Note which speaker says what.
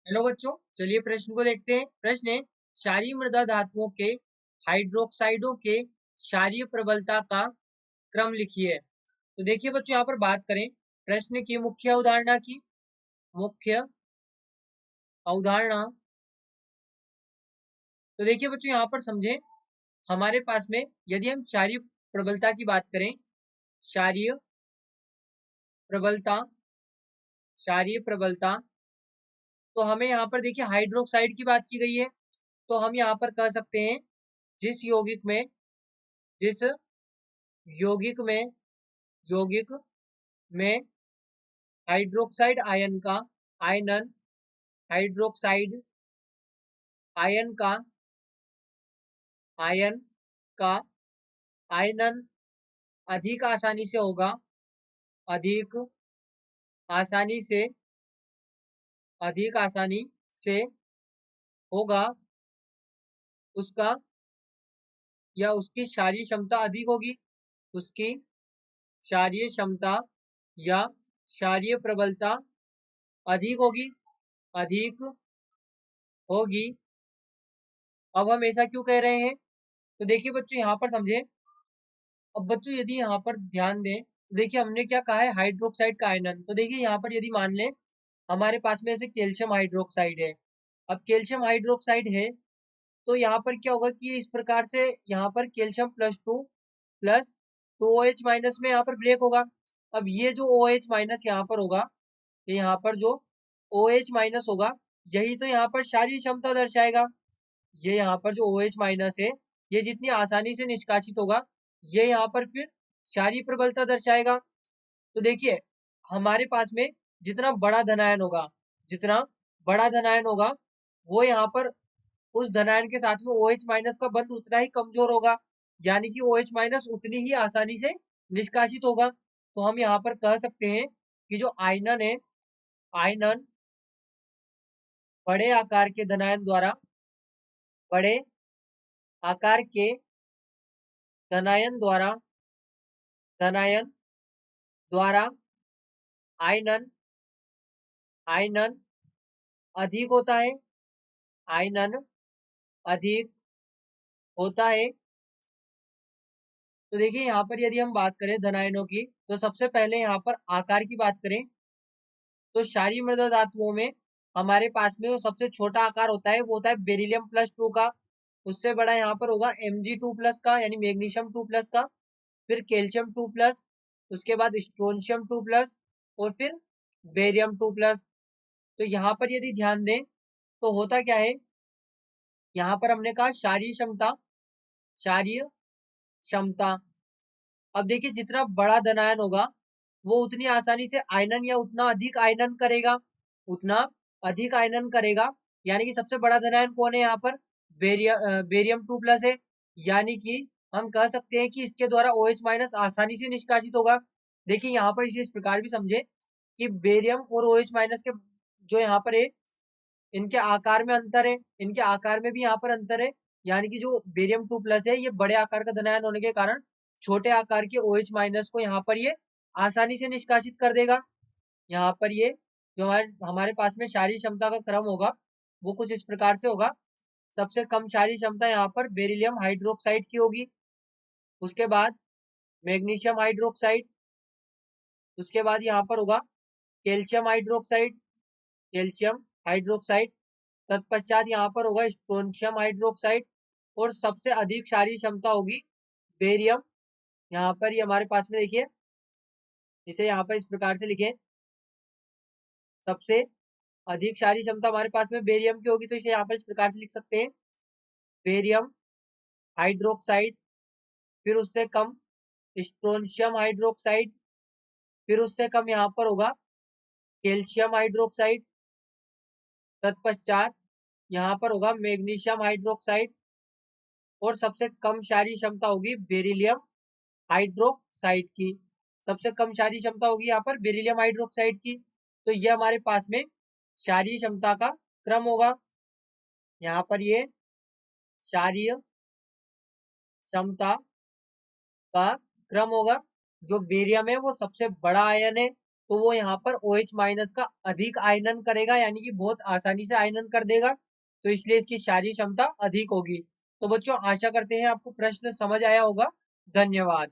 Speaker 1: Hello बच्चों, चलिए प्रश्न को देखते हैं। प्रश्न है, क्षारीय मृदा धातुओं के हाइड्रोक्साइडों के क्षारीय प्रबलता का क्रम लिखिए। तो देखिए बच्चों, यहाँ पर बात करें प्रश्न की मुख्य अवधारणा की। मुख्य अवधारणा, तो देखिए बच्चों यहाँ पर समझें, हमारे पास में यदि हम क्षारीय प्रबलता की बात करें, क्षारीय प्रबलता, क्षारीय प्रबलता, तो हमें यहाँ पर देखिए हाइड्रोक्साइड की बात की गई है। तो हम यहाँ पर कह सकते हैं जिस यौगिक में जिस यौगिक में यौगिक में हाइड्रोक्साइड हाइड्रोक्साइड आयन का आयन का आयनन अधिक आसानी से होगा, अधिक आसानी से अधिक आसानी से होगा, उसका या उसकी क्षारीय क्षमता अधिक होगी, उसकी क्षारीय क्षमता या क्षारीय प्रबलता अधिक होगी, अधिक होगी। अब हम ऐसा क्यों कह रहे हैं? तो देखिए बच्चों यहाँ पर समझे। अब बच्चों यदि यहाँ पर ध्यान दें तो देखिए हमने क्या कहा है, हाइड्रोक्साइड का आयनन। तो देखिए यहाँ पर यदि मान लें हमारे पास में ऐसे कैल्शियम हाइड्रोक्साइड है। अब कैल्शियम हाइड्रोक्साइड है तो यहाँ पर क्या होगा कि इस प्रकार से यहाँ पर calcium plus two OH minus में यहाँ पर ब्रेक होगा। अब ये जो OH माइनस यहाँ पर होगा, ये यहाँ पर जो OH माइनस होगा, यही तो यहाँ पर क्षारीय क्षमता दर्शाएगा। ये यहाँ पर जो OH माइनस है, ये जितनी आसानी से निष्कासित होगा, ये यहाँ पर फिर क्षारीय प्रबलता दर्शाएगा। तो देखिए हमारे पास में जितना बड़ा धनायन होगा, जितना बड़ा धनायन होगा, वो यहाँ पर उस धनायन के साथ में OH माइनस का बंध उतना ही कमजोर होगा, यानी कि OH माइनस उतनी ही आसानी से निष्कासित होगा। तो हम यहाँ पर कह सकते हैं कि जो आयनन है, आयनन बड़े आकार के धनायन द्वारा, बड़े आकार के धनायन द्वारा धनायन द्वारा आयनन आयनन अधिक होता है, आयनन अधिक होता है। तो देखिए यहाँ पर यदि हम बात करें धनायनों की, तो सबसे पहले यहाँ पर आकार की बात करें तो क्षारीय मृदा धातुओं में हमारे पास में वो सबसे छोटा आकार होता है, वो होता है बेरिलियम+2 का। उससे बड़ा यहाँ पर होगा Mg2+ का, यानी मैग्नीशियम 2+ का, फिर कैल्शियम 2+, उसके बाद स्ट्रोंशियम 2+, और फिर बेरियम 2+। तो यहाँ पर यदि ध्यान दें तो होता क्या है, यहाँ पर हमने कहा क्षारीय क्षमता, क्षारीय क्षमता। अब देखिए जितना बड़ा धनायन होगा वो उतनी आसानी से आयनन या उतना अधिक आयनन करेगा, उतना अधिक आयनन करेगा। यानी कि सबसे बड़ा धनायन कौन है यहाँ पर, बेरियम 2+ है। यानी कि हम कह सकते हैं कि इसके द्वारा OH माइनस आसानी से निष्कासित होगा। देखिए यहाँ पर इसे इस प्रकार भी समझे कि बेरियम और OH माइनस के जो यहाँ पर है, इनके आकार में अंतर है, इनके आकार में भी यहाँ पर अंतर है। यानी कि जो बेरियम 2+ है, ये बड़े आकार का धनायन होने के कारण छोटे आकार के OH माइनस को यहाँ पर ये आसानी से निष्कासित कर देगा। यहाँ पर ये जो हमारे पास में क्षारीय क्षमता का क्रम होगा वो कुछ इस प्रकार से होगा। सबसे कम क्षारीय क्षमता यहाँ पर बेरिलियम हाइड्रोक्साइड की होगी, उसके बाद मैग्नीशियम हाइड्रोक्साइड, उसके बाद यहाँ पर होगा कैल्शियम हाइड्रोक्साइड, कैल्शियम हाइड्रोक्साइड, तत्पश्चात यहाँ पर होगा स्ट्रोंशियम हाइड्रोक्साइड, और सबसे अधिक क्षारीय क्षमता होगी बेरियम। यहाँ पर ये हमारे पास में देखिए, इसे यहाँ पर इस प्रकार से लिखें, सबसे अधिक क्षारीय क्षमता हमारे पास में बेरियम की होगी, तो इसे यहाँ पर इस प्रकार से लिख सकते हैं, बेरियम हाइड्रोक्साइड, फिर उससे कम स्ट्रोंशियम हाइड्रोक्साइड, फिर उससे कम यहाँ पर होगा कैल्शियम हाइड्रोक्साइड, तत्पश्चात यहाँ पर होगा मैग्नीशियम हाइड्रोक्साइड, और सबसे कम क्षारीय क्षमता होगी बेरिलियम हाइड्रोक्साइड की। सबसे कम क्षारीय क्षमता होगी यहाँ पर बेरिलियम हाइड्रोक्साइड की। तो ये हमारे पास में क्षारीय क्षमता का क्रम होगा। यहाँ पर ये क्षारीय क्षमता का क्रम होगा। जो बेरियम है वो सबसे बड़ा आयन है, तो वो यहाँ पर OH माइनस का अधिक आयनन करेगा, यानी कि बहुत आसानी से आयनन कर देगा, तो इसलिए इसकी क्षारीय क्षमता अधिक होगी। तो बच्चों आशा करते हैं आपको प्रश्न समझ आया होगा। धन्यवाद।